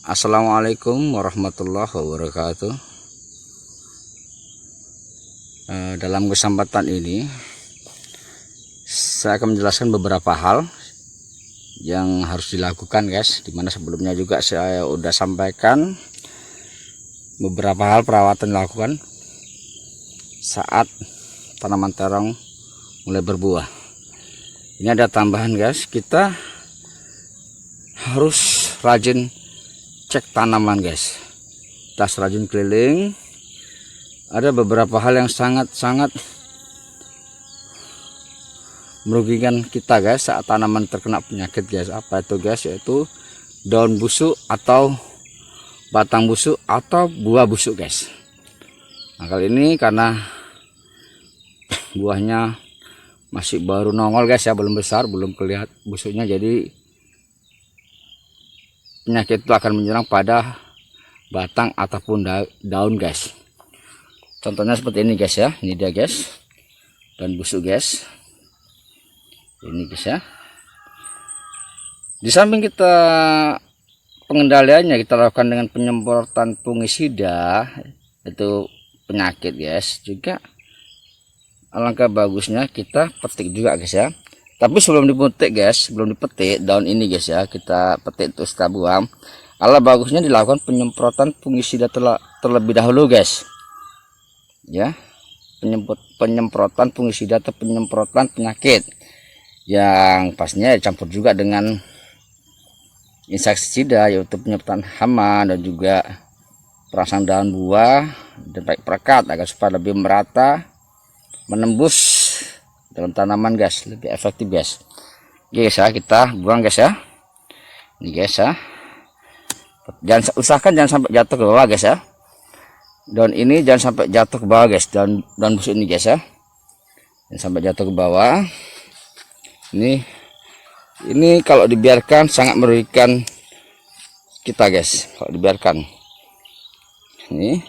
Assalamualaikum warahmatullahi wabarakatuh. Dalam kesempatan ini saya akan menjelaskan beberapa hal yang harus dilakukan, guys. Dimana sebelumnya juga saya udah sampaikan beberapa hal perawatan dilakukan saat tanaman terong mulai berbuah. Ini ada tambahan, guys. Kita harus rajin cek tanaman, guys. Kita rajin keliling. Ada beberapa hal yang sangat merugikan kita, guys, saat tanaman terkena penyakit, guys. Apa itu, guys? Yaitu daun busuk atau batang busuk atau buah busuk, guys. Nah, kali ini karena buahnya masih baru nongol, guys, ya, belum besar, belum kelihatan busuknya, jadi penyakit itu akan menyerang pada batang ataupun daun, guys. Contohnya seperti ini, guys, ya. Ini dia, guys, daun busuk, guys. Ini, guys, ya. Di samping kita pengendaliannya kita lakukan dengan penyemprotan fungisida, itu penyakit, guys. Juga alangkah bagusnya kita petik juga, guys, ya. Tapi sebelum dipetik, guys, sebelum dipetik daun ini, guys, ya, kita petik terus kita buang. Alangkah bagusnya dilakukan penyemprotan fungisida terlebih dahulu, guys. Ya, penyemprotan fungisida atau penyemprotan penyakit yang pastinya dicampur juga dengan insektisida, yaitu penyemprotan hama dan juga perangsang daun buah dan baik perekat agar supaya lebih merata menembus dalam tanaman, guys, lebih efektif, guys. Oke, guys, ya, kita buang, guys, ya. Ini, guys, ya. Usahakan jangan sampai jatuh ke bawah, guys, ya. Daun ini jangan sampai jatuh ke bawah, guys. Daun busuk ini, guys, ya. Jangan sampai jatuh ke bawah. Ini kalau dibiarkan sangat merugikan kita, guys. Kalau dibiarkan. Ini.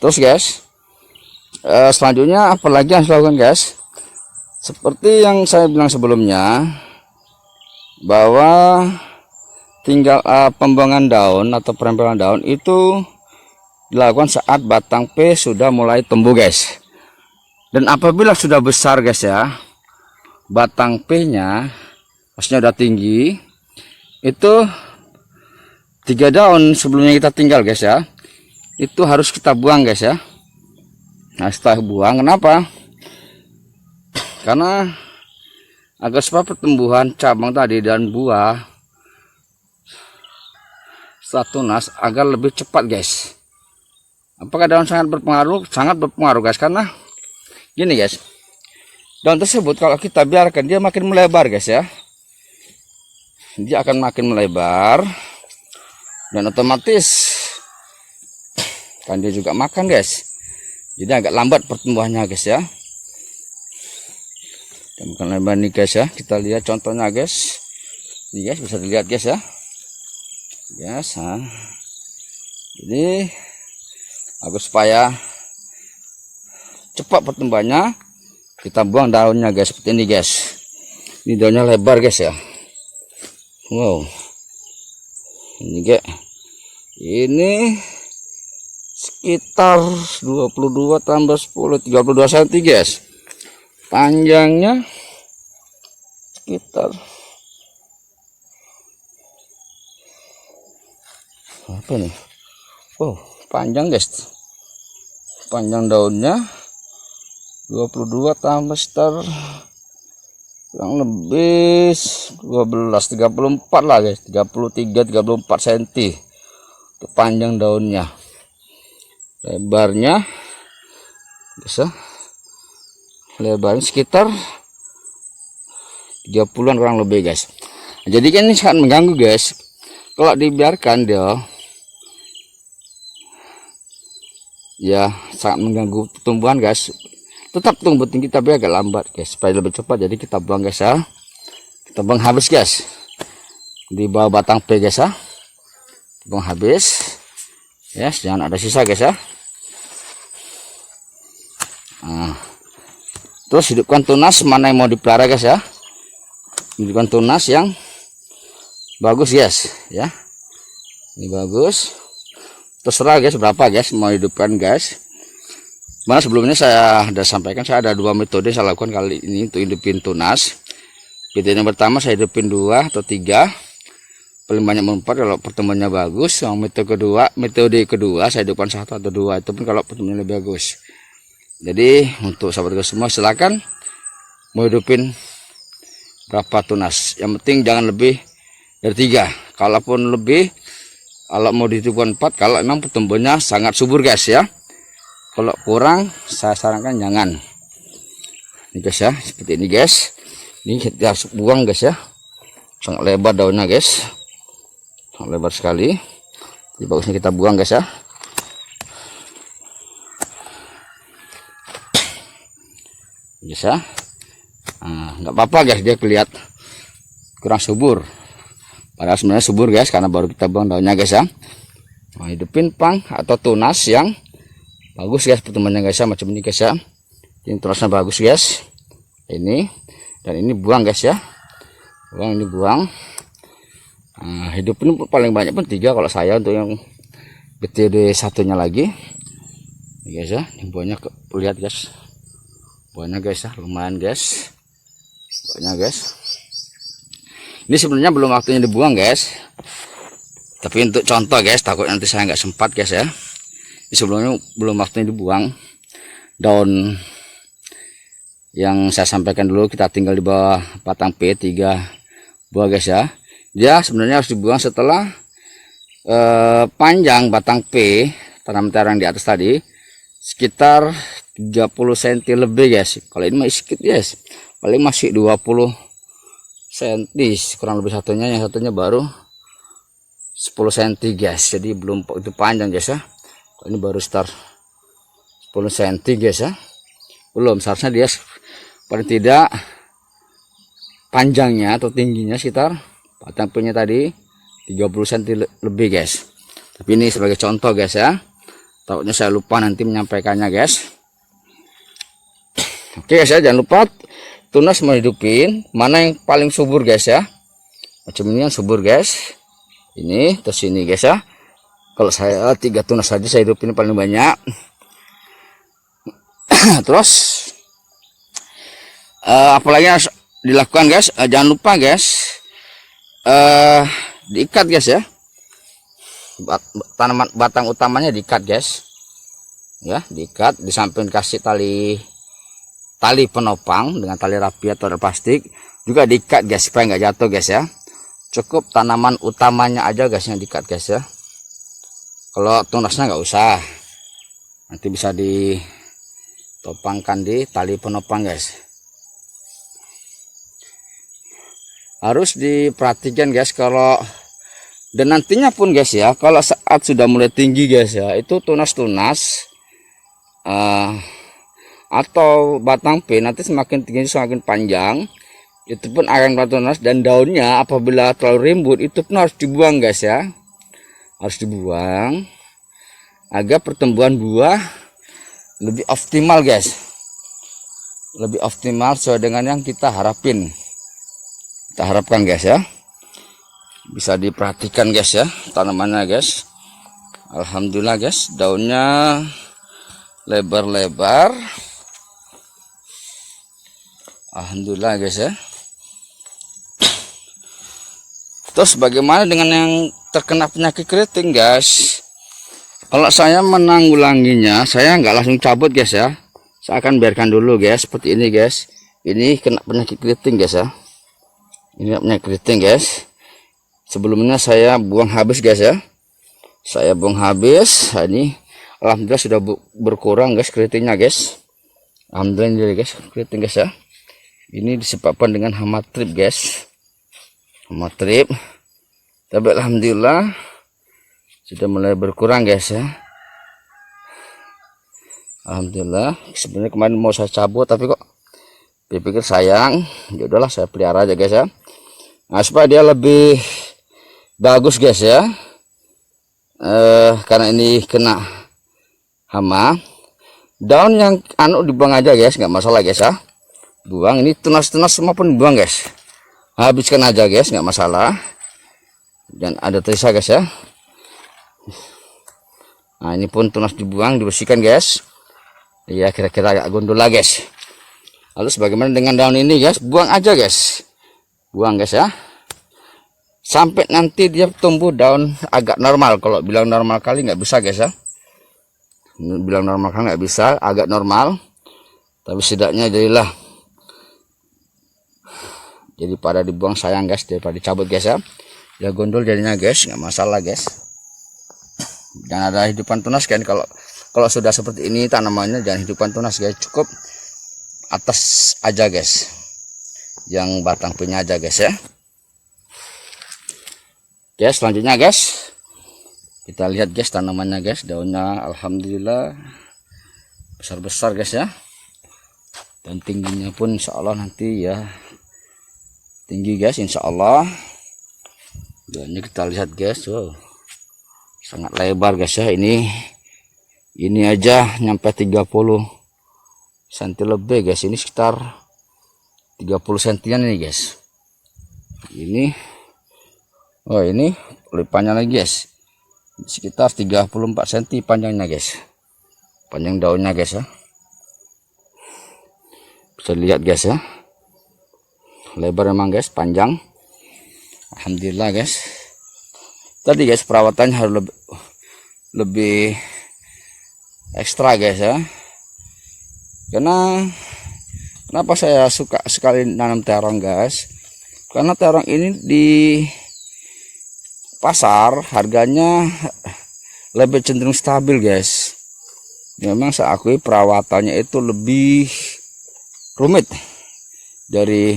Terus, guys, selanjutnya apalagi yang harus dilakukan, guys? Seperti yang saya bilang sebelumnya, bahwa tinggal pembuangan daun atau perempelan daun itu dilakukan saat batang P sudah mulai tumbuh, guys. Dan apabila sudah besar, guys, ya, batang P nya maksudnya udah tinggi, itu 3 daun sebelumnya kita tinggal, guys, ya, itu harus kita buang, guys, ya. Nah, setelah buang, kenapa? Karena agar supaya pertumbuhan cabang tadi dan buah setelah tunas agar lebih cepat, guys. Apakah daun sangat berpengaruh? Sangat berpengaruh, guys, karena gini, guys, daun tersebut kalau kita biarkan dia makin melebar, guys, ya, dia akan makin melebar dan otomatis kan dia juga makan, guys, jadi agak lambat pertumbuhannya, guys, ya. Dan bukan lebar nih, guys, ya. Kita lihat contohnya, guys. Ini, guys, bisa dilihat, guys, ya. Yes, jadi agar supaya cepat pertumbuhannya, kita buang daunnya, guys, seperti ini, guys. Ini daunnya lebar, guys, ya. Wow. Ini, guys. Ini sekitar 22 tambah 10 32 cm, guys. Panjangnya sekitar apa nih? Oh, panjang, guys. Panjang daunnya 22 tambah sekitar kurang lebih 12 34 lah, guys. 33 34 cm. Itu panjang daunnya. Lebarnya bisa lebarnya sekitar 30-an kurang lebih, guys. Jadi kan ini sangat mengganggu, guys, kalau dibiarkan dia, ya, sangat mengganggu pertumbuhan, guys. Tetap tumbuh tinggi tapi agak lambat, guys, supaya lebih cepat. Jadi kita buang, guys, ya. Kita buang habis, guys, di bawah batang P, guys, ya. Buang habis, yes, jangan ada sisa, guys, ya. Nah, terus hidupkan tunas mana yang mau dipelihara, guys, ya. Hidupkan tunas yang bagus guys ya. Ini bagus, terserah guys berapa guys mau hidupkan guys. Mana sebelumnya saya sudah sampaikan, saya ada 2 metode saya lakukan kali ini untuk hidupin tunas. Metode yang pertama saya hidupin 2 atau 3, paling banyak 4 kalau pertemuannya bagus. Yang metode kedua saya hidupkan 1 atau 2, itu pun kalau pertemuannya lebih bagus. Jadi untuk sahabat guys semua silakan mau hidupin berapa tunas, yang penting jangan lebih dari 3. Kalaupun lebih, kalau mau dihidupkan 4 kalau memang pertumbuhannya sangat subur guys ya. Kalau kurang saya sarankan jangan. Ini guys ya, seperti ini guys. Ini kita harus buang guys ya, sangat lebar daunnya guys, sangat lebar sekali. Jadi bagusnya kita buang guys ya. Guys ya, nggak apa-apa guys dia kelihatan kurang subur, padahal sebenarnya subur guys, karena baru kita buang daunnya guys ya. Nah, hidupin pang atau tunas yang bagus guys pertemuannya guys ya, macam ini guys ya. Ini tunasnya bagus guys, ini dan ini buang guys ya, buang, ini buang. Nah, hidupin paling banyak pun 3 kalau saya, untuk yang BTD satunya lagi ini guys ya. Ini buahnya lihat guys, buahnya guys ya, lumayan guys buahnya guys. Ini sebenarnya belum waktunya dibuang guys, tapi untuk contoh guys, takut nanti saya nggak sempat guys ya. Ini sebelumnya belum waktunya dibuang. Daun yang saya sampaikan dulu kita tinggal di bawah batang P 3 buah guys ya. Dia sebenarnya harus dibuang setelah panjang batang P tanaman yang di atas tadi sekitar 30 cm lebih guys. Kalau ini masih sedikit guys, paling masih 20 cm kurang lebih satunya, yang satunya baru 10 cm guys, jadi belum itu panjang guys ya. Ini baru start 10 cm guys ya, belum. Seharusnya dia paling tidak panjangnya atau tingginya sekitar batang punya tadi 30 cm lebih guys. Tapi ini sebagai contoh guys ya, takutnya saya lupa nanti menyampaikannya guys. Oke guys ya, jangan lupa tunas mau hidupin mana yang paling subur guys ya. Macam ini yang subur guys, ini terus ini guys ya. Kalau saya 3 tunas saja saya hidupin paling banyak. Terus apalagi harus dilakukan guys, jangan lupa guys diikat guys ya, tanaman batang utamanya diikat guys ya, diikat, di samping kasih tali penopang dengan tali rapi atau plastik juga diikat guys supaya nggak jatuh guys ya. Cukup tanaman utamanya aja guys yang diikat guys ya, kalau tunasnya nggak usah, nanti bisa ditopangkan di tali penopang guys. Harus diperhatikan guys kalau, dan nantinya pun guys ya, kalau saat sudah mulai tinggi guys ya, itu tunas-tunas atau batang P nanti semakin tinggi semakin panjang, itu pun akan tunas, dan daunnya apabila terlalu rimbun itu pun harus dibuang guys ya, harus dibuang agar pertumbuhan buah lebih optimal guys, lebih optimal sesuai dengan yang kita harapkan guys ya. Bisa diperhatikan guys ya tanamannya guys. Alhamdulillah guys, daunnya lebar-lebar, alhamdulillah guys ya. Terus bagaimana dengan yang terkena penyakit keriting guys? Kalau saya menanggulanginya, saya nggak langsung cabut guys ya, saya akan biarkan dulu guys seperti ini guys. Ini kena penyakit keriting guys ya, ini penyakit keriting guys. Sebelumnya saya buang habis guys ya, saya buang habis. Ini alhamdulillah sudah berkurang guys keritingnya guys, alhamdulillah guys keriting guys ya. Ini disebabkan dengan hama trip guys, hama trip. Tapi alhamdulillah sudah mulai berkurang guys ya, alhamdulillah. Sebenarnya kemarin mau saya cabut tapi kok dipikir sayang, ya udahlah saya pelihara aja guys ya. Nah, supaya dia lebih bagus guys ya, karena ini kena hama, daun yang dibuang aja guys, nggak masalah guys ya, buang. Ini tunas-tunas semua pun buang guys, habiskan aja guys, nggak masalah. dan ada tersisa guys ya. Nah ini pun tunas dibuang, dibersihkan guys. Ya kira-kira agak gondol lah guys. Lalu sebagaimana dengan daun ini guys, buang aja guys, buang guys ya, sampai nanti dia tumbuh daun agak normal. Kalau bilang normal kali nggak bisa guys ya, bilang normal kali nggak bisa, agak normal, tapi setidaknya jadilah, jadi pada dibuang sayang guys daripada dicabut guys ya. Ya gondol jadinya guys, nggak masalah guys. Jangan ada hidupan tunas kan, kalau sudah seperti ini tanamannya jangan hidupan tunas guys, cukup atas aja guys, yang batang punya aja guys ya. Oke, selanjutnya guys kita lihat guys tanamannya guys, daunnya alhamdulillah besar-besar guys ya, dan tingginya pun insya Allah nanti ya tinggi guys insya Allah. Dan kita lihat guys, wow, sangat lebar guys ya. Ini aja nyampe 30 cm lebih guys, ini sekitar 30 cm ini guys. Ini oh ini lipannya lagi guys, sekitar 34 cm panjangnya guys, panjang daunnya guys ya, bisa lihat guys ya, lebar memang guys, panjang alhamdulillah guys. Tadi guys perawatannya harus lebih ekstra guys ya. Kenapa saya suka sekali nanam terong guys, karena terong ini di pasar harganya lebih cenderung stabil guys. Memang saya akui perawatannya itu lebih rumit dari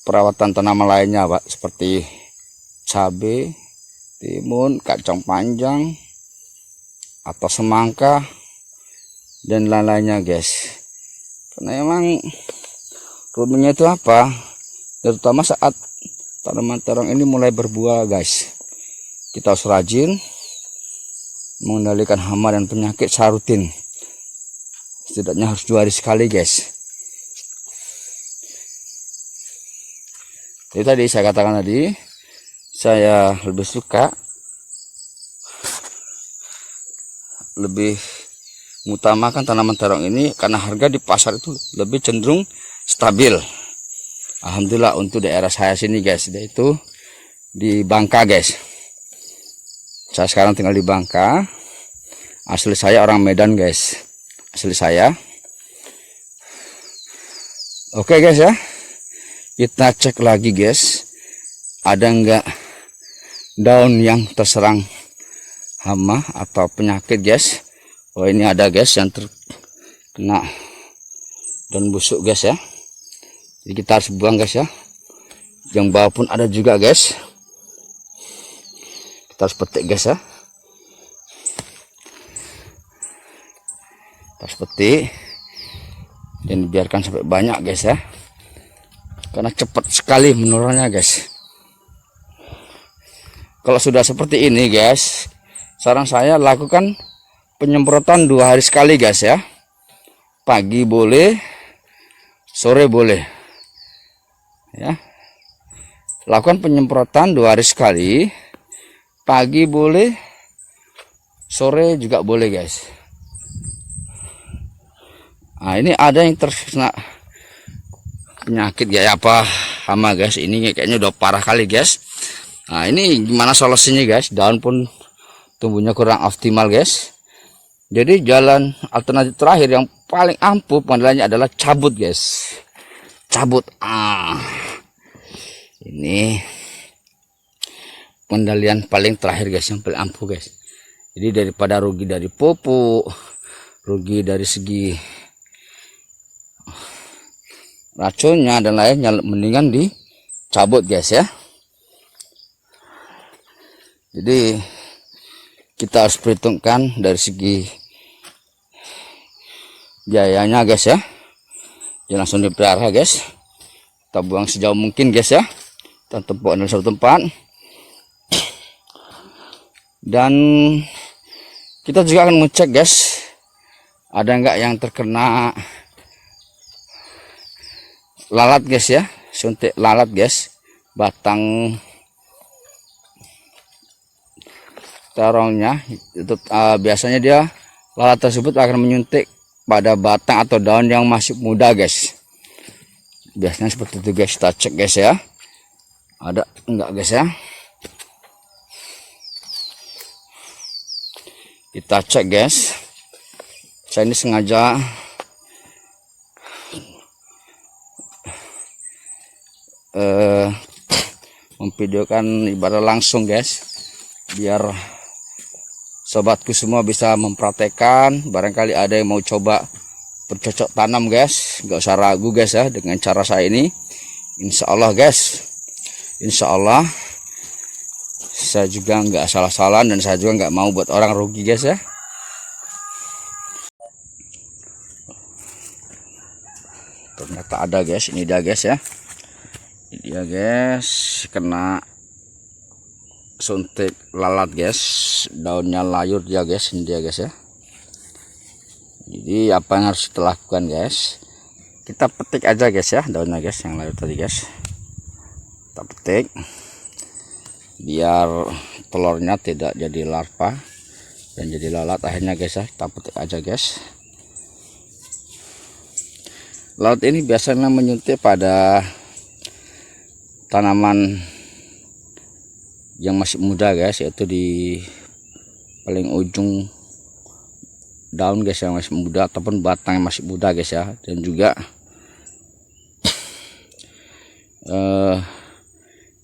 perawatan tanaman lainnya Pak, seperti cabai, timun, kacang panjang atau semangka dan lain-lainnya guys. Karena emang rumitnya itu apa, terutama saat tanaman terong ini mulai berbuah guys, kita harus rajin mengendalikan hama dan penyakit secara rutin, setidaknya harus 2 hari sekali guys. Jadi tadi saya katakan tadi, saya lebih suka, lebih mengutamakan tanaman terong ini karena harga di pasar itu lebih cenderung stabil. Alhamdulillah untuk daerah saya sini guys, yaitu di Bangka guys. Saya sekarang tinggal di Bangka. Asli saya orang Medan guys, asli saya. Oke guys ya, kita cek lagi guys, ada enggak daun yang terserang hama atau penyakit guys. Oh ini ada guys yang terkena daun busuk guys ya, jadi kita harus buang guys ya. Yang bawah pun ada juga guys, kita harus petik guys ya, kita harus petik dan biarkan sampai banyak guys ya, karena cepat sekali menurunnya guys. Kalau sudah seperti ini guys, saran saya lakukan penyemprotan 2 hari sekali guys ya. Pagi boleh, sore boleh ya. Lakukan penyemprotan 2 hari sekali, pagi boleh, sore juga boleh guys. Nah ini ada yang terkena penyakit ya apa hama guys, ini kayaknya udah parah kali guys. Nah ini gimana solusinya guys, daun pun tumbuhnya kurang optimal guys. Jadi jalan alternatif terakhir yang paling ampuh pengendaliannya adalah cabut guys, cabut. Ini pengendalian paling terakhir guys, yang paling ampuh guys. Jadi daripada rugi dari pupuk, rugi dari segi racunnya dan lainnya, mendingan dicabut guys ya. Jadi kita harus perhitungkan dari segi biayanya guys ya, jangan langsung dipelihara guys, kita buang sejauh mungkin guys ya, kita tempuk dalam satu tempat. Dan kita juga akan ngecek guys, ada enggak yang terkena lalat guys ya, suntik lalat guys, batang terongnya itu biasanya dia lalat tersebut akan menyuntik pada batang atau daun yang masih muda guys. Biasanya seperti itu guys. Kita cek guys ya, ada enggak guys ya. Kita cek guys. Saya ini sengaja memvideokan ibarat langsung guys, biar sobatku semua bisa mempraktekkan. Barangkali ada yang mau coba bercocok tanam guys, nggak usah ragu guys ya dengan cara saya ini. Insya Allah guys, insya Allah saya juga nggak salah-salah, dan saya juga nggak mau buat orang rugi guys ya. Ternyata ada guys, ini dia guys ya. Ini dia guys, kena suntik lalat guys, daunnya layur dia guys. Ini dia guys ya. Jadi apa yang harus kita lakukan guys, kita petik aja guys ya daunnya guys, yang layur tadi guys. Kita petik biar telurnya tidak jadi larva dan jadi lalat akhirnya guys ya. Kita petik aja guys. Lalat ini biasanya menyuntik pada tanaman yang masih muda guys, yaitu di paling ujung daun guys yang masih muda, ataupun batang yang masih muda guys ya. Dan juga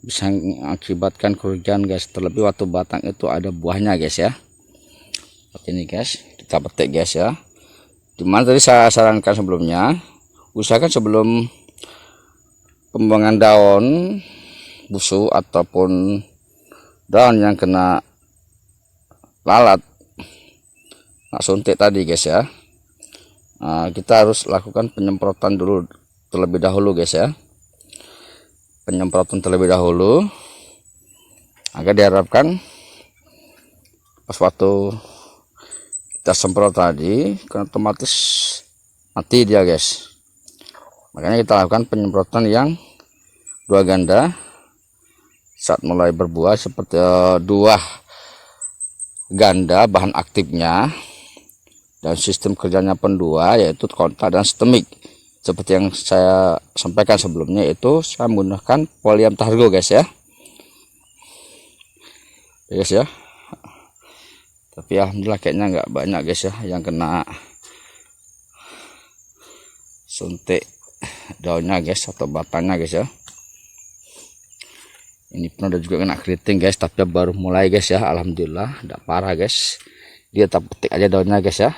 bisa mengakibatkan kerugian guys, terlebih waktu batang itu ada buahnya guys ya. Seperti ini guys, kita petik guys ya. Dimana tadi saya sarankan sebelumnya, usahakan sebelum pembuangan daun busuk ataupun daun yang kena lalat suntik tadi guys ya, kita harus lakukan penyemprotan dulu terlebih dahulu guys ya. Penyemprotan terlebih dahulu agar diharapkan pas waktu kita semprot tadi kan otomatis mati dia guys. Makanya kita lakukan penyemprotan yang 2 ganda saat mulai berbuah, seperti 2 ganda bahan aktifnya, dan sistem kerjanya pun 2, yaitu kontak dan sistemik. Seperti yang saya sampaikan sebelumnya, itu saya menggunakan Polyam Targo guys ya. Guys ya. Tapi alhamdulillah kayaknya nggak banyak guys ya yang kena suntik daunnya guys atau batangnya guys ya. Ini pun ada juga kena keriting guys, tapi baru mulai guys ya. Alhamdulillah tidak parah guys. Dia tak petik aja daunnya guys ya.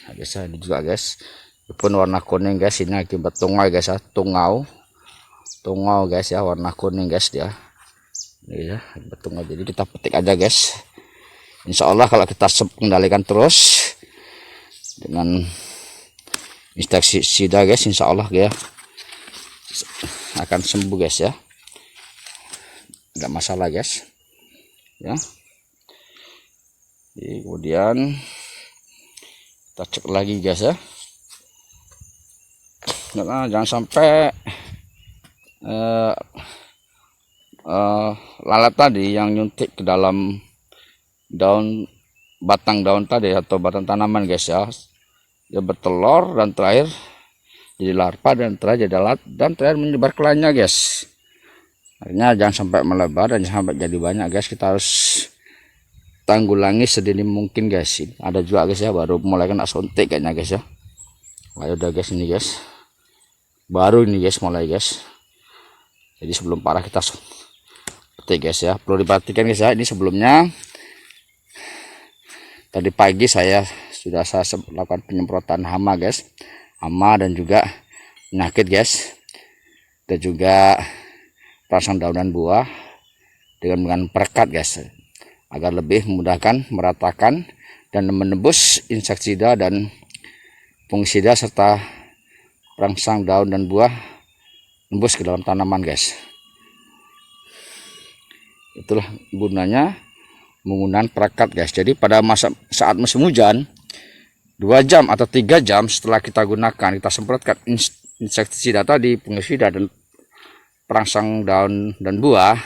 Nah, guys ya, ini juga guys. Ini pun warna kuning guys, ini akibat tungau guys ya. Tungau guys ya, warna kuning guys dia. Ini ya, akibat tungau. Jadi kita petik aja guys. Insya Allah kalau kita kendalikan terus dengan insektisida guys, insya Allah ya akan sembuh guys ya, nggak masalah guys ya. Jadi, kemudian kita cek lagi guys ya, nah, jangan sampai lalat tadi yang nyuntik ke dalam daun, batang daun tadi atau batang tanaman guys ya, dia bertelur dan terakhir jadi larva dan terakhir jadi lalat dan terakhir menyebar ke lainnya guys. Akhirnya jangan sampai melebar dan jangan sampai jadi banyak guys. Kita harus tanggulangi sedini mungkin guys. Ada juga guys ya baru mulai kena suntik kayaknya guys ya. Wah udah guys, ini guys baru ini guys mulai guys. Jadi sebelum parah kita petik guys ya. Perlu diperhatikan guys ya, ini sebelumnya tadi pagi saya lakukan penyemprotan hama guys, hama dan juga penyakit guys, dan juga perangsang daun dan buah dengan perekat guys, agar lebih memudahkan meratakan dan menembus insektisida dan fungisida serta perangsang daun dan buah tembus ke dalam tanaman guys. Itulah gunanya menggunakan perekat guys. Jadi pada saat musim hujan 2 jam atau 3 jam setelah kita gunakan, kita semprotkan insektisida tadi, fungisida dan perangsang daun dan buah,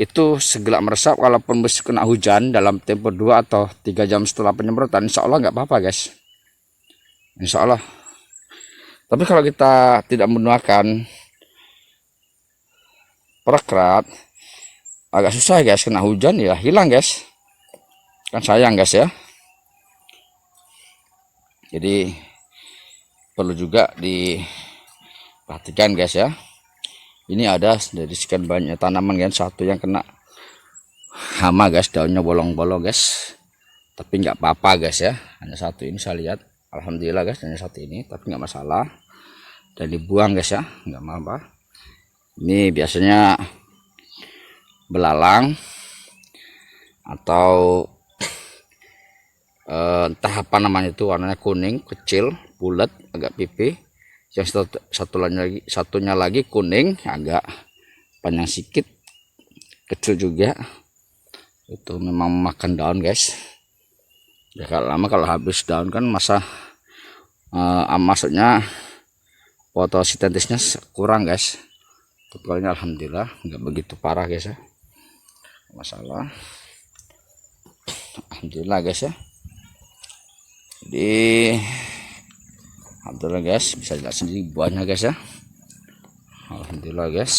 itu segera meresap. Walaupun kena hujan dalam tempo 2 atau 3 jam setelah penyemprotan, insya Allah nggak apa-apa guys, insya Allah. Tapi kalau kita tidak menggunakan perekrat, agak susah guys, kena hujan ya hilang guys, kan sayang guys ya. Jadi perlu juga diperhatikan guys ya. Ini ada dari sekian banyak tanaman kan, satu yang kena hama guys, daunnya bolong-bolong guys, tapi nggak apa-apa guys ya. Hanya satu ini saya lihat, alhamdulillah guys, hanya satu ini, tapi nggak masalah dan dibuang guys ya, nggak apa-apa. Ini biasanya belalang atau entah apa namanya, itu warnanya kuning, kecil, bulat, agak pipih. Yang satunya lagi kuning, agak panjang sedikit, kecil juga. Itu memang makan daun guys ya. Kalau lama, kalau habis daun kan maksudnya fotosintetisnya kurang guys. Tapi kalau ini alhamdulillah nggak begitu parah guys ya, masalah, alhamdulillah guys ya. Jadi alhamdulillah guys, bisa lihat sendiri buahnya guys ya, alhamdulillah guys.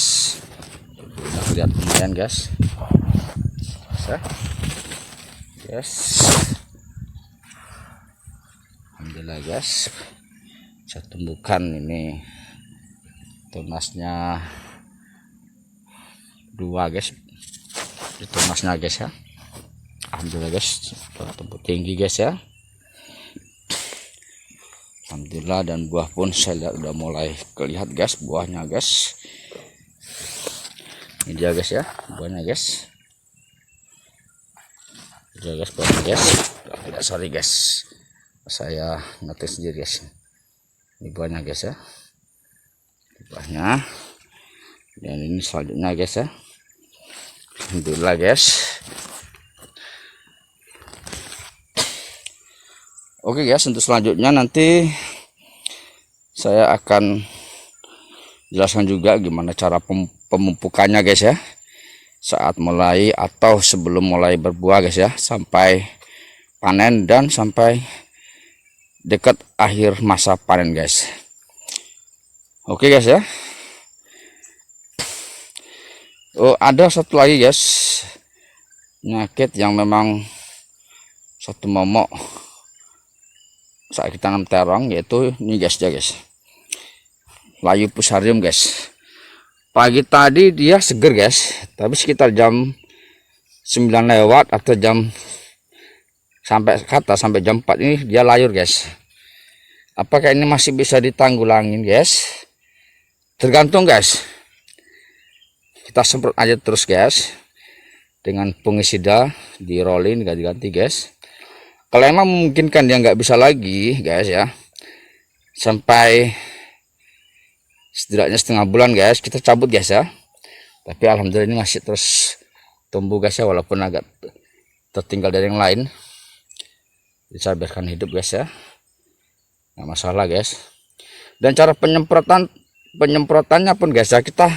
Udah lihat lumayan guys ya guys, alhamdulillah guys. Saya tumbuhkan ini tunasnya 2 guys, itu tunasnya guys ya, alhamdulillah guys. Tumbuh tinggi guys ya, alhamdulillah. Dan buah pun saya lihat udah mulai kelihatan guys, buahnya guys. Ini dia guys ya, buahnya guys. Ini guys, buahnya guys. Tidak, sorry guys, saya ngetik sendiri guys. Ini buahnya guys ya, buahnya. Dan ini selanjutnya guys ya, alhamdulillah guys. Oke guys, untuk selanjutnya nanti saya akan jelaskan juga gimana cara pemupukannya guys ya, saat mulai atau sebelum mulai berbuah guys ya, sampai panen dan sampai dekat akhir masa panen guys. Oke guys ya. Oh, ada satu lagi guys, penyakit yang memang satu momok saat kita nanam terong, yaitu ini guys ya guys, layu fusarium guys. Pagi tadi dia seger guys, tapi sekitar jam 9 lewat atau sampai jam 4 ini dia layur guys. Apakah ini masih bisa ditanggulangin guys? Tergantung guys. Kita semprot aja terus guys dengan fungisida, di rolling, ganti-ganti guys. Kalau emang memungkinkan dia nggak bisa lagi guys ya, sampai setidaknya setengah bulan guys, kita cabut guys ya. Tapi alhamdulillah ini masih terus tumbuh guys ya, walaupun agak tertinggal dari yang lain. Bisa biarkan hidup guys ya, nggak masalah guys. Dan cara penyemprotannya pun guys ya, kita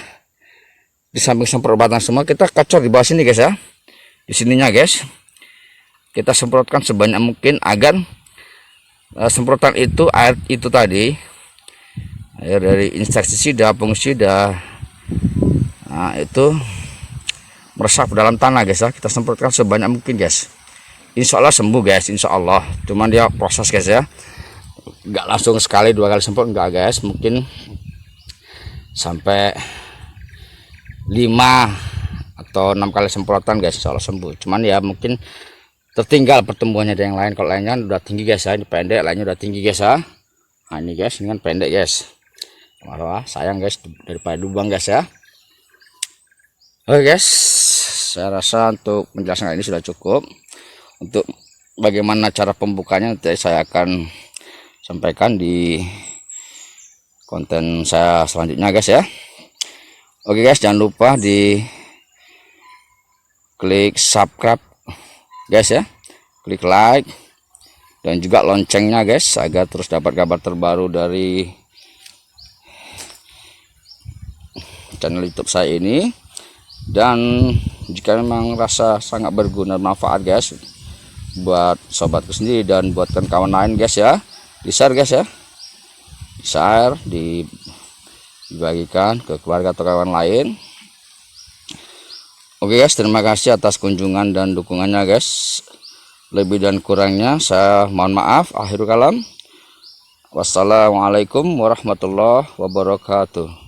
di samping semprot batang semua, kita kacor di bawah sini guys ya, di sininya guys. Kita semprotkan sebanyak mungkin agar semprotan itu, air itu tadi, air dari insektisida, fungisida, nah itu meresap dalam tanah guys ya. Kita semprotkan sebanyak mungkin guys, insya Allah sembuh guys, insya Allah. Cuman dia proses guys ya, nggak langsung sekali 2 kali semprot, enggak guys, mungkin sampai 5 atau 6 kali semprotan guys, insya Allah sembuh. Cuman ya mungkin tertinggal pertumbuhannya dari yang lain. Kalau lainnya udah tinggi guys ya, ini pendek, lainnya udah tinggi guys ya. Nah ini guys, ini kan pendek guys, malah sayang guys daripada dibuang guys ya. Oke guys, saya rasa untuk penjelasan ini sudah cukup. Untuk bagaimana cara pembukanya nanti saya akan sampaikan di konten saya selanjutnya guys ya. Oke guys, jangan lupa di klik subscribe guys ya, klik like dan juga loncengnya guys, agar terus dapat kabar terbaru dari channel YouTube saya ini. Dan jika memang rasa sangat berguna manfaat guys buat sobatku sendiri dan buat kawan lain guys ya, di share guys ya, di share, dibagikan ke keluarga atau kawan lain. Oke guys, terima kasih atas kunjungan dan dukungannya guys. Lebih dan kurangnya saya mohon maaf. Akhirul kalam, wassalamualaikum warahmatullahi wabarakatuh.